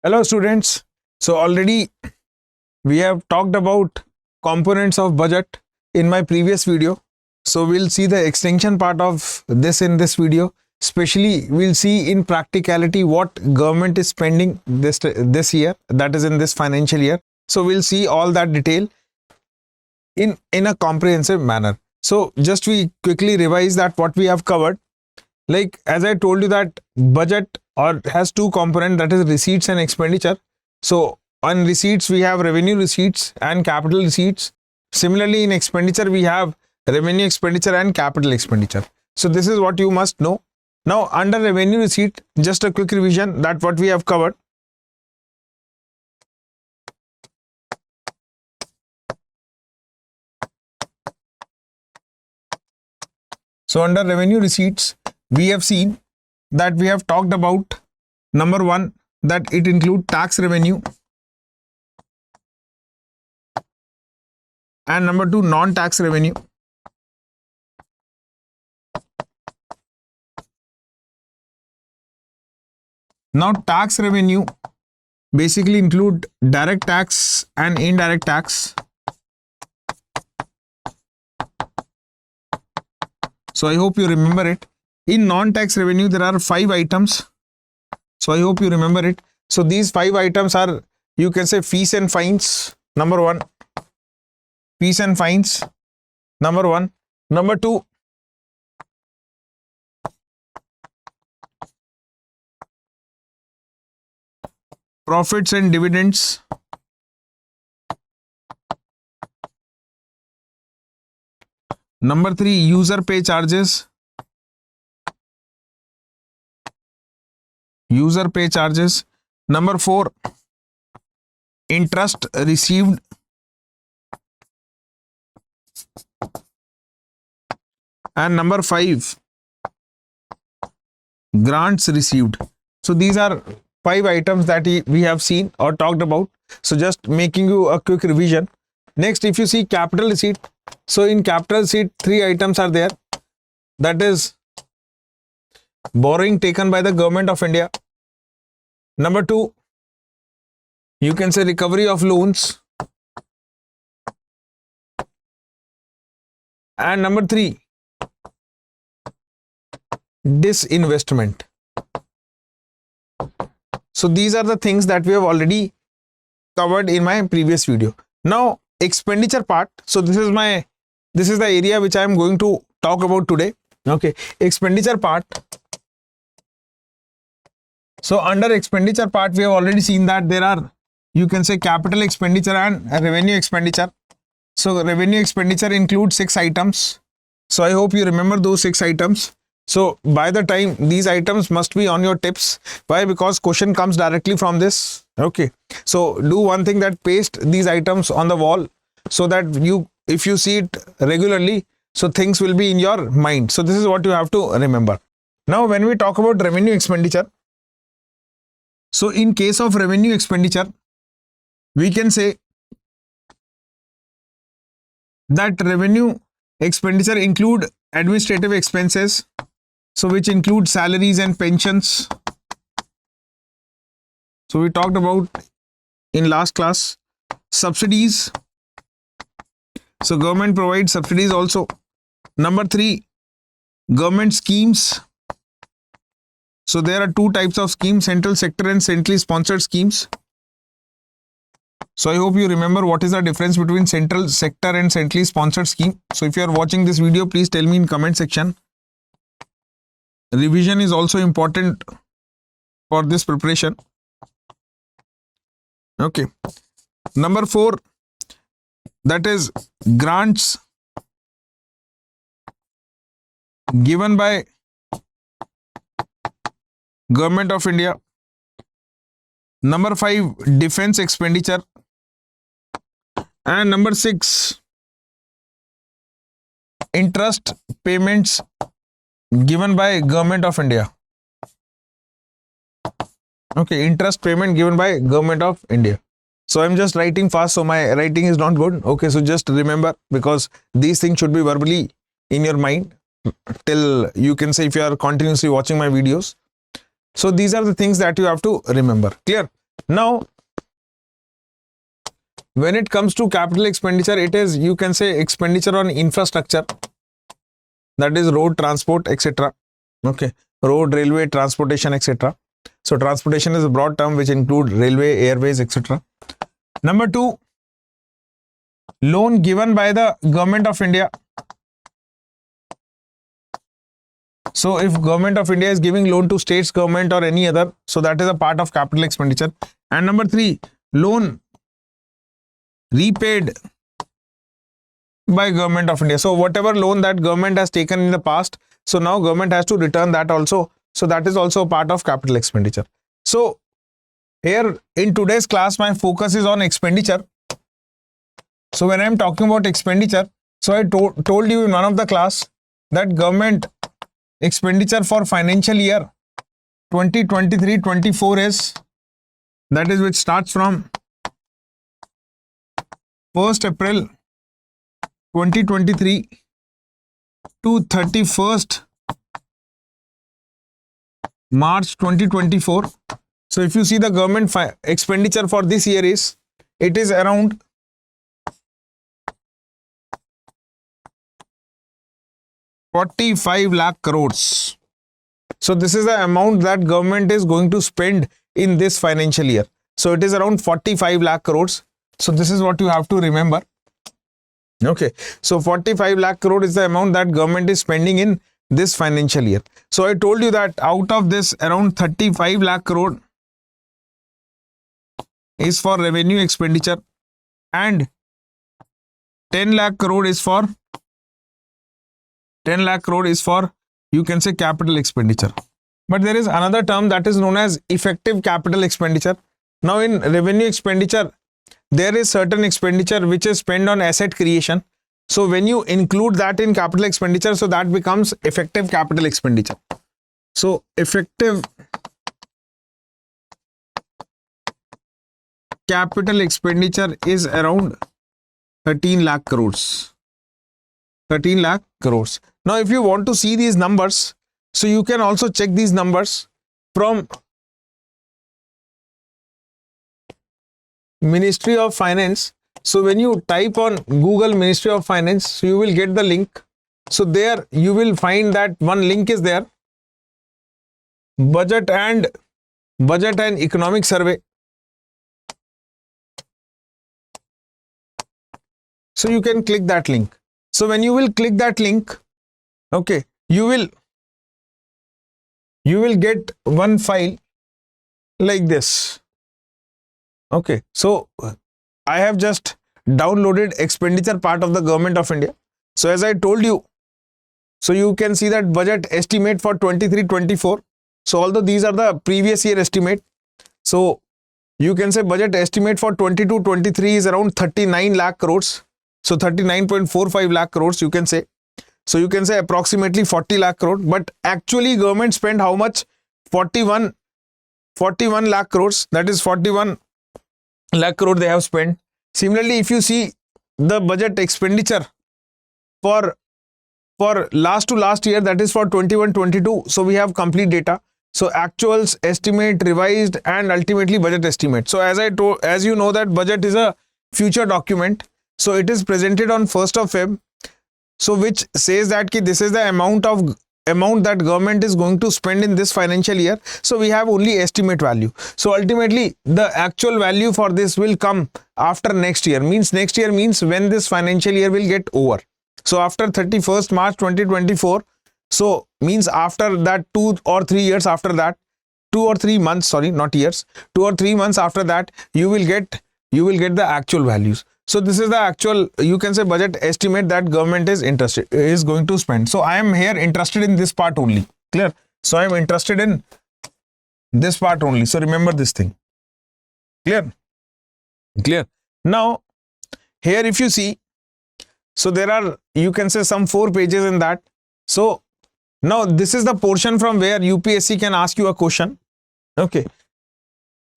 Hello students. So already we have talked about components of budget in my previous video. So we'll see the extension part of this in this video. Especially we'll see in practicality what government is spending this year, that is in this financial year. So we'll see all that detail in a comprehensive manner. So just we quickly revise that what we have covered. Like as I told you that budget has two components, that is receipts and expenditure. So on receipts we have revenue receipts and capital receipts. Similarly in expenditure we have revenue expenditure and capital expenditure. So this is what you must know. Now under revenue receipt, just a quick revision that what we have covered. So under revenue receipts, we have seen that we have talked about number one, that it includes tax revenue, and number two, non-tax revenue. Now tax revenue basically include direct tax and indirect tax. So I hope you remember it. In non-tax revenue there are 5 items. So I hope you remember it. So these 5 items are, you can say, fees and fines. Number one, fees and fines. Number one. Number two, profits and dividends. Number 3, user pay charges. User pay charges. Number 4, interest received. And number 5, grants received. So these are 5 items that we have seen or talked about. So just making you a quick revision. Next, if you see capital receipt, so in capital receipt 3 items are there. That is borrowing taken by the government of India. Number 2, you can say recovery of loans. And number 3, disinvestment. So these are the things that we have already covered in my previous video. Now expenditure part. So this is the area which I am going to talk about today. Okay, expenditure part. So under expenditure part we have already seen that there are, you can say, capital expenditure and revenue expenditure. So revenue expenditure includes 6 items. So I hope you remember those 6 items. So by the time these items must be on your tips. Why? Because question comes directly from this. Okay. So do one thing, that paste these items on the wall so that if you see it regularly, so things will be in your mind. So this is what you have to remember. Now when we talk about revenue expenditure, so in case of revenue expenditure, we can say that revenue expenditure include administrative expenses. So which include salaries and pensions. So we talked about in last class subsidies. So government provides subsidies also. Number 3, government schemes. So there are 2 types of schemes, central sector and centrally sponsored schemes. So I hope you remember what is the difference between central sector and centrally sponsored scheme. So if you are watching this video, please tell me in comment section. Revision is also important for this preparation. Okay. Number 4, that is grants given by Government of India. Number 5, defense expenditure. And number 6, interest payments given by Government of India. Okay, interest payment given by Government of India. So I'm just writing fast, so my writing is not good. Okay, so just remember, because these things should be verbally in your mind till, you can say, if you are continuously watching my videos. So these are the things that you have to remember. Clear? Now, when it comes to capital expenditure, it is, you can say, expenditure on infrastructure, that is road, transport, etc. Okay, road, railway, transportation, etc. So transportation is a broad term which include railway, airways, etc. Number 2, loan given by the government of India. So if government of India is giving loan to states government or any other, so that is a part of capital expenditure. And number 3, loan repaid by government of India. So whatever loan that government has taken in the past, so now government has to return that also. So that is also a part of capital expenditure. So here in today's class, my focus is on expenditure. So when I am talking about expenditure, so I told you in one of the class that government expenditure for financial year 2023-24 is, that is, which starts from 1st April 2023 to 31st March 2024. So if you see the government expenditure for this year is, it is around 45 lakh crores. So this is the amount that government is going to spend in this financial year. So it is around 45 lakh crores. So this is what you have to remember. Okay, so 45 lakh crore is the amount that government is spending in this financial year. So I told you that out of this, around 35 lakh crore is for revenue expenditure and 10 lakh crore is for you can say capital expenditure. But there is another term that is known as effective capital expenditure. Now in revenue expenditure, there is certain expenditure which is spent on asset creation. So when you include that in capital expenditure, so that becomes effective capital expenditure. So effective capital expenditure is around 13 lakh crores. 13 lakh crores. Now if you want to see these numbers, so you can also check these numbers from Ministry of Finance. So when you type on Google Ministry of Finance, so you will get the link. So there you will find that one link is there, budget and economic survey. So you can click that link. So when you will click that link, okay, you will get one file like this. Okay, so I have just downloaded expenditure part of the government of India. So as I told you, so you can see that budget estimate for 23-24. So although these are the previous year estimate, so you can say budget estimate for 22-23 is around 39 lakh crores. So 39.45 lakh crores you can say. So you can say approximately 40 lakh crore, but actually government spent how much? 41 lakh crores, that is 41 lakh crore they have spent. Similarly, if you see the budget expenditure for last to last year, that is for 21-22, so we have complete data. So actuals, estimate, revised, and ultimately budget estimate. So as you know that budget is a future document, so it is presented on 1st of Feb. So which says that this is the amount that government is going to spend in this financial year. So we have only estimate value. So ultimately the actual value for this will come after next year. Next year means when this financial year will get over. So after 31st March 2024, so means after that 2 or 3 years after that, 2 or 3 months, sorry, not years, 2 or 3 months after that, you will get the actual values. So this is the actual, you can say, budget estimate that government is going to spend. So I am here interested in this part only. Clear? So I am interested in this part only. So remember this thing. Clear? Clear. Now here if you see, so there are, you can say, some 4 pages in that. So now this is the portion from where UPSC can ask you a question. Okay.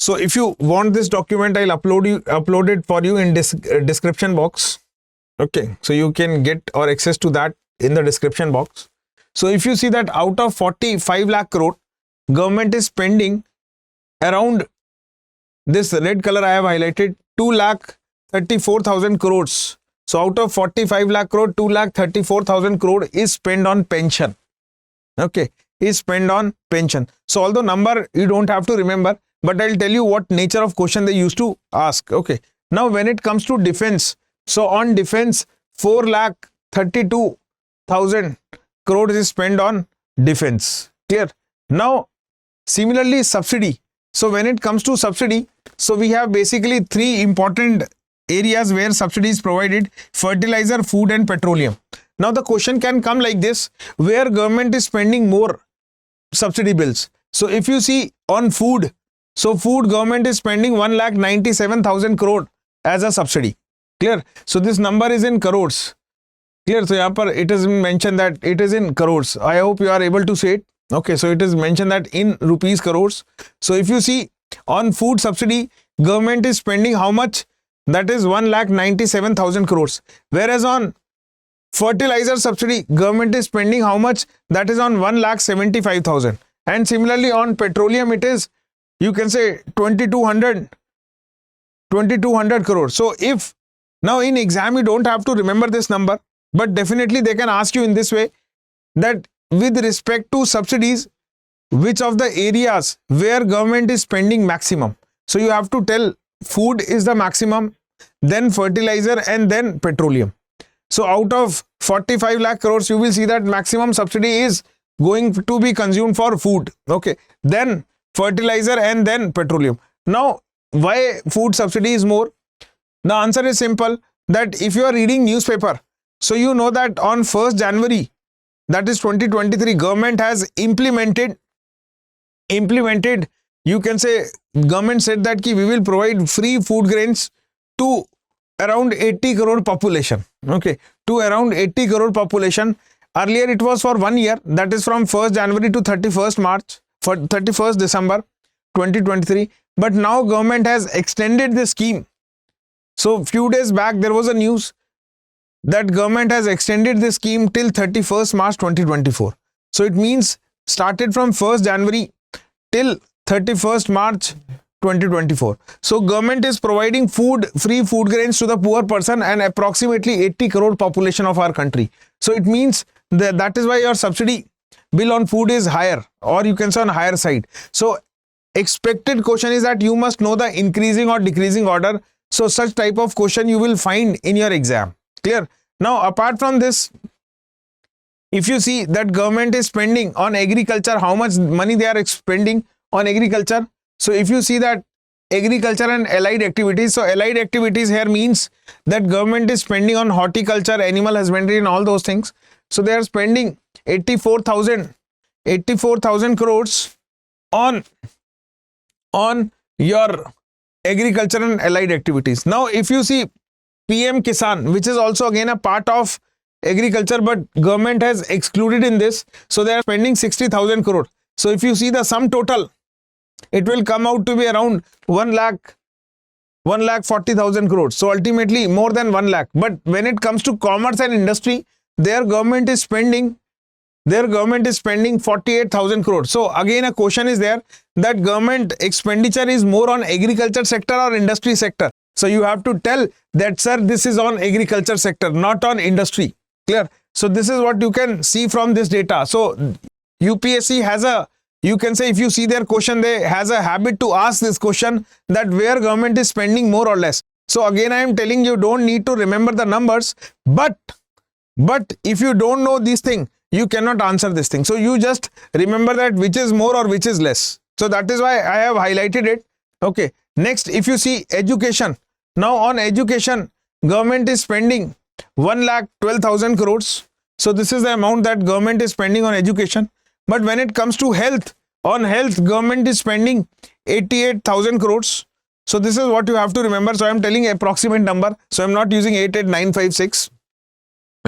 So if you want this document, I'll upload it for you in description box. Okay, so you can get or access to that in the description box. So if you see that out of 45 lakh crore, government is spending around this red color I have highlighted, 2,34,000 crores. So out of 45 lakh crore, 2,34,000 crore is spent on pension. Okay, is spent on pension. So although number you don't have to remember, but I'll tell you what nature of question they used to ask. Okay, now when it comes to defense, so on defense, 4,32,000 crores is spent on defense. Clear? Now similarly subsidy. So when it comes to subsidy, so we have basically three important areas where subsidy is provided: fertilizer, food and petroleum. Now the question can come like this, where government is spending more subsidy bills. So if you see on food, so food government is spending 1,97,000 crore as a subsidy. Clear? So this number is in crores. Clear? So here it is mentioned that it is in crores. I hope you are able to see it. Okay, so it is mentioned that in rupees crores. So if you see on food subsidy, government is spending how much? That is 1,97,000 crores. Whereas on fertilizer subsidy, government is spending how much? That is on 1,75,000. And similarly on petroleum, it is, you can say 2,200 crores. So if now in exam you don't have to remember this number, but definitely they can ask you in this way, that with respect to subsidies, which of the areas where government is spending maximum. So you have to tell food is the maximum, then fertilizer and then petroleum. So out of 45 lakh crores, you will see that maximum subsidy is going to be consumed for food. Okay, then fertilizer and then petroleum. Now why food subsidy is more? The answer is simple, that if you are reading newspaper, so you know that on 1st January, that is 2023, government has implemented, you can say government said that we will provide free food grains to around 80 crore population. Okay, to around 80 crore population. Earlier it was for 1 year, that is from 1st January to 31st March, for 31st December 2023. But now government has extended the scheme. So few days back there was a news that government has extended the scheme till 31st March 2024. So it means started from 1st January till 31st March 2024. So government is providing free food grains to the poor person and approximately 80 crore population of our country. So it means that is why your subsidy bill on food is higher, or you can say on higher side. So expected question is that you must know the increasing or decreasing order. So such type of question you will find in your exam. Clear? Now apart from this, if you see that government is spending on agriculture, how much money they are spending on agriculture. So if you see that agriculture and allied activities, so allied activities here means that government is spending on horticulture, animal husbandry and all those things. So they are spending 84,000 crores on your agriculture and allied activities. Now if you see PM Kisan, which is also again a part of agriculture, but government has excluded in this, so they are spending 60,000 crore. So if you see the sum total, it will come out to be around 1,40,000 crores. So ultimately more than 1 lakh. But when it comes to commerce and industry, their government is spending 48,000 crores. So again a question is there, that government expenditure is more on agriculture sector or industry sector. So you have to tell that, sir, this is on agriculture sector, not on industry. Clear? So this is what you can see from this data. So UPSC has a, you can say, if you see their question, they has a habit to ask this question, that where government is spending more or less. So again I am telling you, don't need to remember the numbers, but if you don't know this thing, you cannot answer this thing. So you just remember that which is more or which is less. So that is why I have highlighted it. Okay. Next, if you see education, now on education, government is spending 1,12,000 crores. So this is the amount that government is spending on education. But when it comes to health, on health, government is spending 88,000 crores. So this is what you have to remember. So I am telling approximate number. So I am not using 88956.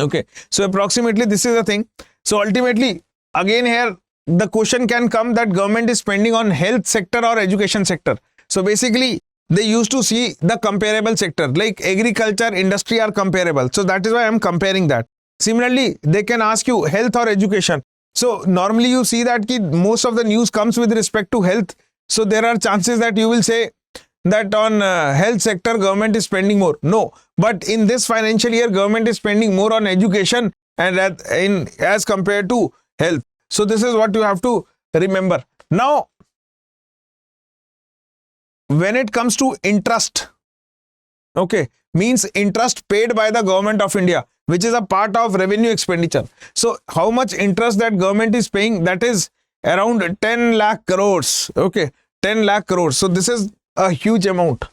Okay. So approximately this is the thing. So ultimately, again here, the question can come that government is spending on health sector or education sector. So basically, they used to see the comparable sector, like agriculture, industry are comparable. So that is why I am comparing that. Similarly, they can ask you health or education. So normally you see that most of the news comes with respect to health. So there are chances that you will say that on health sector government is spending more. No, but in this financial year government is spending more on education and as compared to health. So this is what you have to remember. Now, when it comes to interest, okay, means interest paid by the government of India, which is a part of revenue expenditure. So how much interest that government is paying, that is around 10 lakh crores. Okay, 10 lakh crores. So this is a huge amount.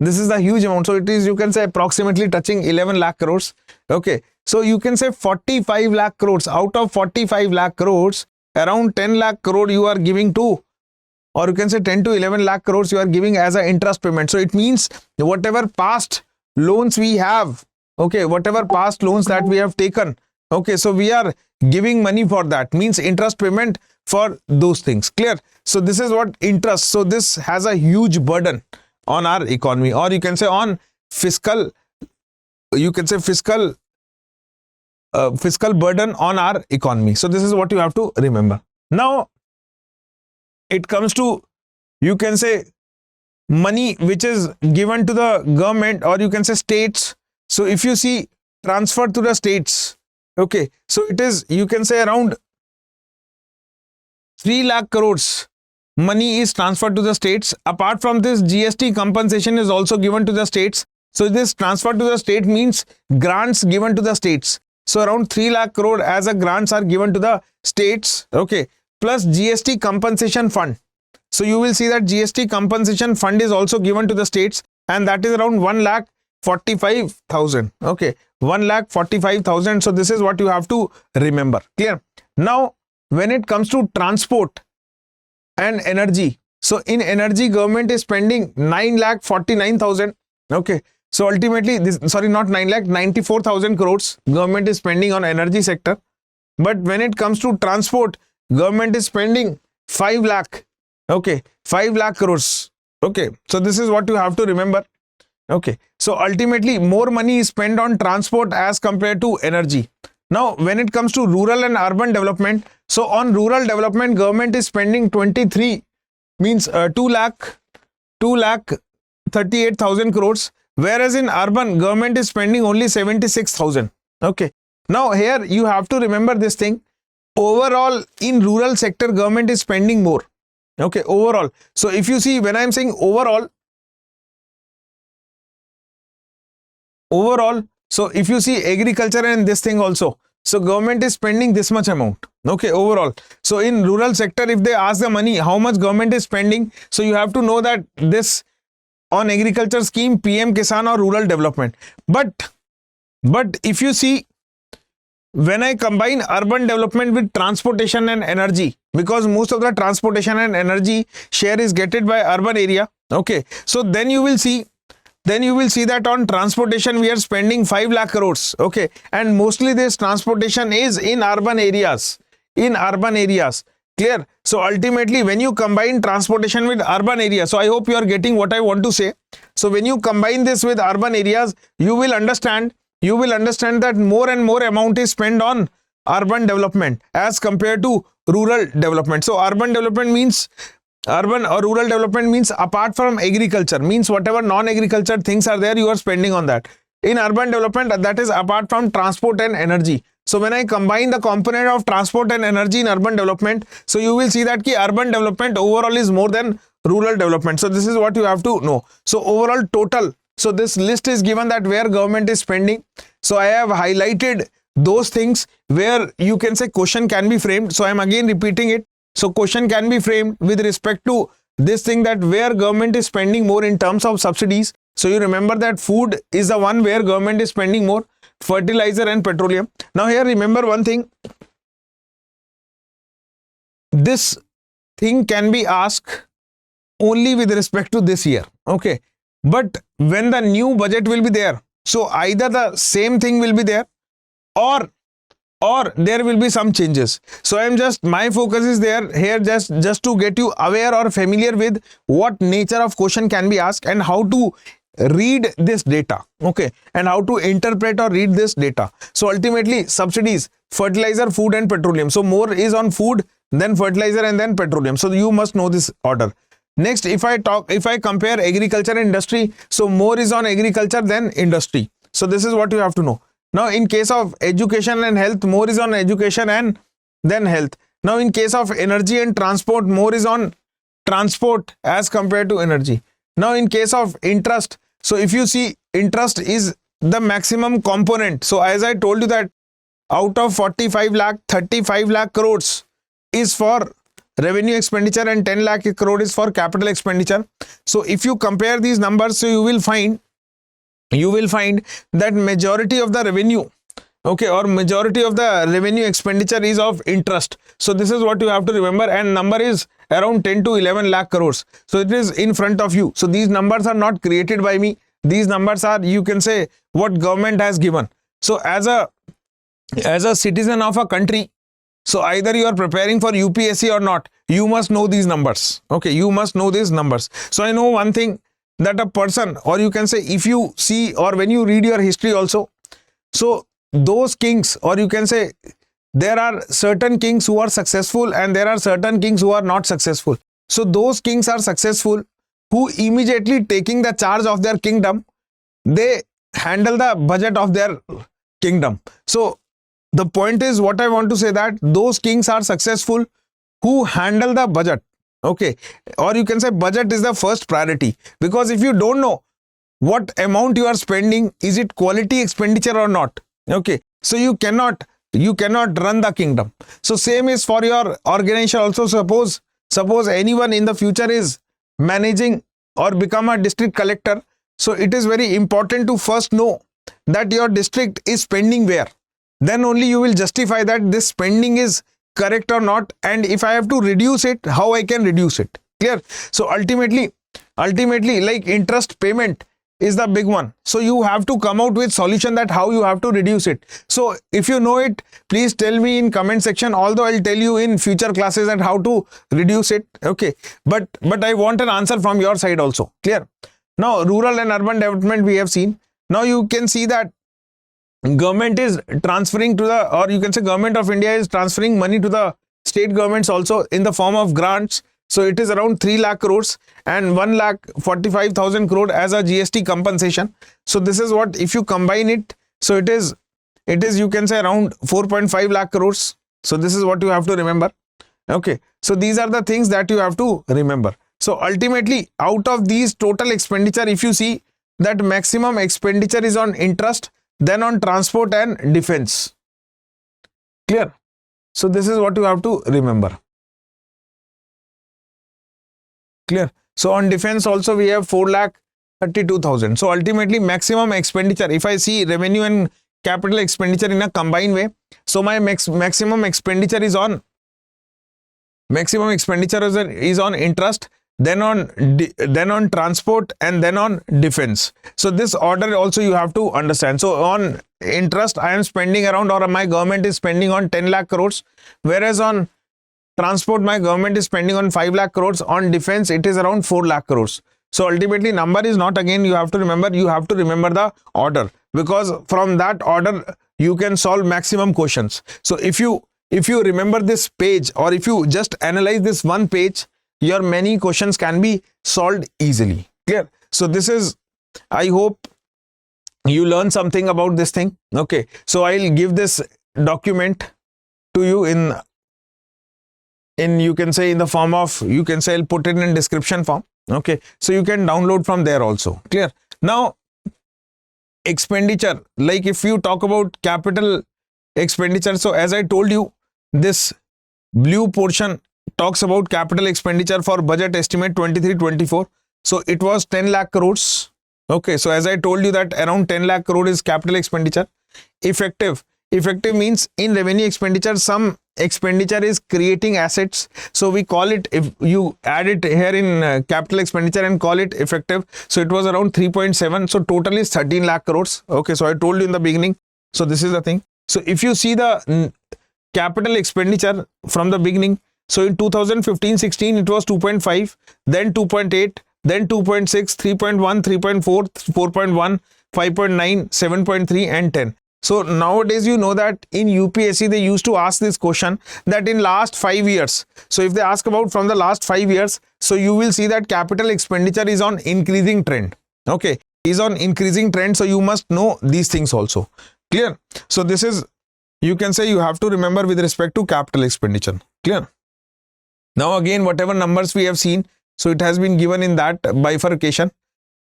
This is a huge amount. So it is, you can say, approximately touching 11 lakh crores. Okay, so you can say 45 lakh crores. Out of 45 lakh crores, around 10 lakh crore you are giving to, or you can say 10 to 11 lakh crores you are giving as an interest payment. So it means whatever past loans we have, okay, whatever past loans that we have taken, okay, so we are giving money for that, means interest payment for those things. Clear? So this is what interest. So this has a huge burden on our economy, or you can say on fiscal, you can say fiscal burden on our economy. So this is what you have to remember. Now it comes to, you can say, money which is given to the government, or you can say states. So if you see transfer to the states, okay, so it is, you can say, around 3 lakh crores money is transferred to the states. Apart from this, GST compensation is also given to the states. So this transfer to the state means grants given to the states. So around 3 lakh crore as a grants are given to the states, okay, plus GST compensation fund. So you will see that GST compensation fund is also given to the states, and that is around 1,45,000. Okay, 1,45,000. So this is what you have to remember. Clear? Now, when it comes to transport and energy, so in energy government is spending 9,49,000. Okay, so ultimately this, sorry, not 9 lakh, 94,000 crores government is spending on energy sector. But when it comes to transport, government is spending 5 lakh. Okay, 5 lakh crores. Okay, so this is what you have to remember. Okay, so ultimately more money is spent on transport as compared to energy. Now when it comes to rural and urban development, so on rural development government is spending 23, means 2 lakh 38,000 crores, whereas in urban government is spending only 76,000. Okay, now here you have to remember this thing. Overall in rural sector government is spending more. Okay, overall. So if you see, when I am saying overall, so if you see agriculture and this thing also, so government is spending this much amount. Okay, overall. So in rural sector, if they ask the money, how much government is spending, so you have to know that this on agriculture scheme, PM Kisan or rural development. But if you see, when I combine urban development with transportation and energy, because most of the transportation and energy share is getted by urban area. Okay, so then you will see that on transportation we are spending 5 lakh crores. Okay, and mostly this transportation is in urban areas. Clear? So ultimately when you combine transportation with urban areas, so I hope you are getting what I want to say. So when you combine this with urban areas, you will understand that more and more amount is spent on urban development as compared to rural development. So urban development means, urban or rural development means apart from agriculture, means whatever non-agriculture things are there, you are spending on that. In urban development, that is apart from transport and energy. So when I combine the component of transport and energy in urban development, so you will see that urban development overall is more than rural development. So this is what you have to know. So overall total, so this list is given that where government is spending. So I have highlighted those things where you can say question can be framed. So I am again repeating it. So question can be framed with respect to this thing, that where government is spending more in terms of subsidies. So you remember that food is the one where government is spending more, fertilizer and petroleum. Now here remember one thing. This thing can be asked only with respect to this year. Okay. But when the new budget will be there, so either the same thing will be there or there will be some changes. So I am just, my focus is there here just to get you aware or familiar with what nature of question can be asked and how to read this data. Okay, and how to interpret or read this data. So ultimately subsidies, fertilizer, food and petroleum. So more is on food, then fertilizer and then petroleum. So you must know this order. Next, if I compare agriculture and industry, so more is on agriculture than industry. So this is what you have to know. Now in case of education and health, more is on education and then health. Now in case of energy and transport, more is on transport as compared to energy. Now in case of interest, so if you see, interest is the maximum component. So as I told you that out of 45 lakh, 35 lakh crores is for revenue expenditure and 10 lakh crore is for capital expenditure. So if you compare these numbers, so you will find that majority of the revenue, okay, or majority of the revenue expenditure is of interest. So this is what you have to remember, and number is around 10 to 11 lakh crores. So it is in front of you. So these numbers are not created by me. These numbers are, you can say, what government has given. So as a citizen of a country, so either you are preparing for UPSC or not, you must know these numbers. Okay, you must know these numbers. So I know one thing, that a person, or you can say, if you see or when you read your history also, so those kings, or you can say, there are certain kings who are successful and there are certain kings who are not successful. So those kings are successful who immediately taking the charge of their kingdom, they handle the budget of their kingdom. So the point is, what I want to say, that those kings are successful who handle the budget. Okay, or you can say budget is the first priority, because if you don't know what amount you are spending, is it quality expenditure or not? Okay, so you cannot run the kingdom. So same is for your organization also. Suppose anyone in the future is managing or become a district collector, so it is very important to first know that your district is spending where. Then only you will justify that this spending is correct or not, and if I have to reduce it, how I can reduce it. Clear? So ultimately like interest payment is the big one. So you have to come out with solution that how you have to reduce it. So if you know it, please tell me in comment section, although I'll tell you in future classes and how to reduce it. Okay, but I want an answer from your side also. Clear? Now rural and urban development we have seen. Now you can see that government is transferring to the, or you can say government of India is transferring money to the state governments also in the form of grants. So it is around 3 lakh crores and 1,45,000 crore as a GST compensation. So this is what, if you combine it, so it is you can say around 4.5 lakh crores. So this is what you have to remember. Okay, so these are the things that you have to remember. So ultimately, out of these total expenditure, if you see that maximum expenditure is on interest, then on transport and defense. Clear? So this is what you have to remember. Clear? So on defense also we have 4,32,000. So ultimately maximum expenditure, if I see revenue and capital expenditure in a combined way, so my maximum expenditure is on interest, then on transport, and then on defense. So this order also you have to understand. So on interest I am spending around, or my government is spending on 10 lakh crores, whereas on transport my government is spending on 5 lakh crores, on defense it is around 4 lakh crores. So ultimately number is not, again you have to remember the order, because from that order you can solve maximum questions. So if you remember this page, or if you just analyze this one page, your many questions can be solved easily. Clear? So this is, I hope you learn something about this thing. Okay, so I'll give this document to you in you can say in the form of, you can say I'll put it in description form. Okay, so you can download from there also. Clear? Now expenditure, like if you talk about capital expenditure, so as I told you, this blue portion talks about capital expenditure for budget estimate 23-24. So it was 10 lakh crores. Okay, so as I told you that around 10 lakh crore is capital expenditure. Effective means in revenue expenditure some expenditure is creating assets, so we call it, if you add it here in capital expenditure and call it effective, so it was around 3.7. so total is 13 lakh crores. Okay, so I told you in the beginning. So this is the thing. So if you see the capital expenditure from the beginning, so in 2015-16 it was 2.5, then 2.8, then 2.6, 3.1, 3.4, 4.1, 5.9, 7.3 and 10. So nowadays, you know that in UPSC, they used to ask this question that in last 5 years. So if they ask about from the last 5 years, so you will see that capital expenditure is on increasing trend. Okay, is on increasing trend. So you must know these things also. Clear? So this is, you can say you have to remember with respect to capital expenditure. Clear? Now again, whatever numbers we have seen, so it has been given in that bifurcation,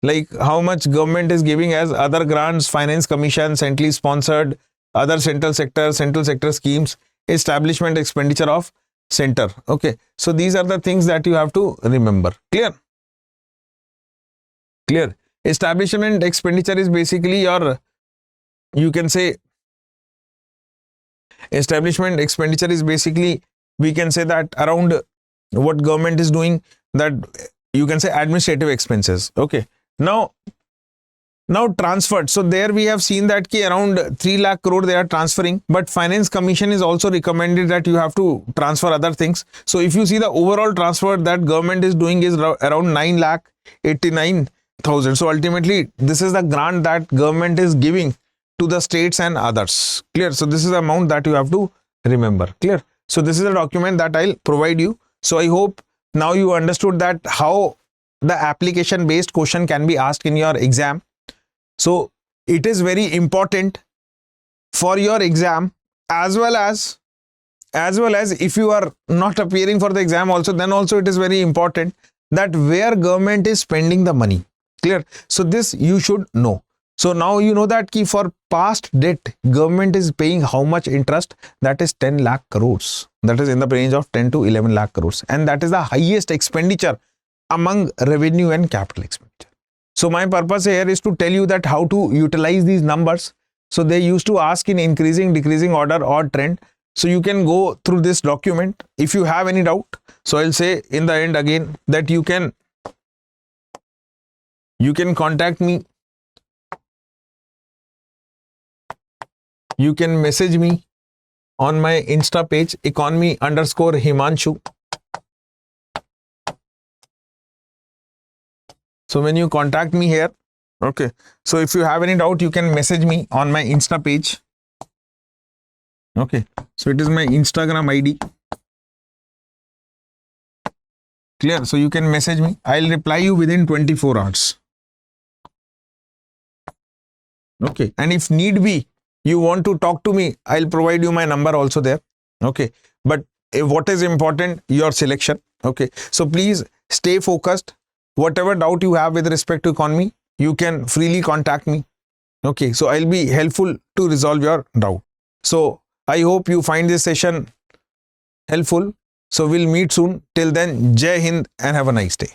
like how much government is giving as other grants, finance commission, centrally sponsored, other central sector schemes, establishment expenditure of center. Okay, so these are the things that you have to remember. Clear? Clear? Establishment expenditure is basically your, you can say, establishment expenditure is basically, we can say that around what government is doing, that you can say administrative expenses. Okay, now transferred. So there we have seen that ki around 3 lakh crore they are transferring, but finance commission is also recommended that you have to transfer other things. So if you see the overall transfer that government is doing is around 9,89,000. So ultimately this is the grant that government is giving to the states and others. Clear? So this is the amount that you have to remember. Clear? So this is a document that I'll provide you. So I hope now you understood that how the application based question can be asked in your exam. So it is very important for your exam, as well as if you are not appearing for the exam also, then also it is very important that where government is spending the money. Clear? So this you should know. So now you know that ki for past debt, government is paying how much interest? That is 10 lakh crores. That is in the range of 10 to 11 lakh crores. And that is the highest expenditure among revenue and capital expenditure. So my purpose here is to tell you that how to utilize these numbers. So they used to ask in increasing, decreasing order or trend. So you can go through this document. If you have any doubt, so I'll say in the end again that you can contact me. You can message me on my Insta page, economy_Himanshu. So when you contact me here, okay, so if you have any doubt, you can message me on my Insta page. Okay, so it is my Instagram ID. Clear? So you can message me. I'll reply you within 24 hours. Okay, and if need be, you want to talk to me, I'll provide you my number also there. Okay, but what is important? Your selection. Okay, so please stay focused. Whatever doubt you have with respect to economy, you can freely contact me. Okay, so I'll be helpful to resolve your doubt. So I hope you find this session helpful. So we'll meet soon. Till then, Jai Hind and have a nice day.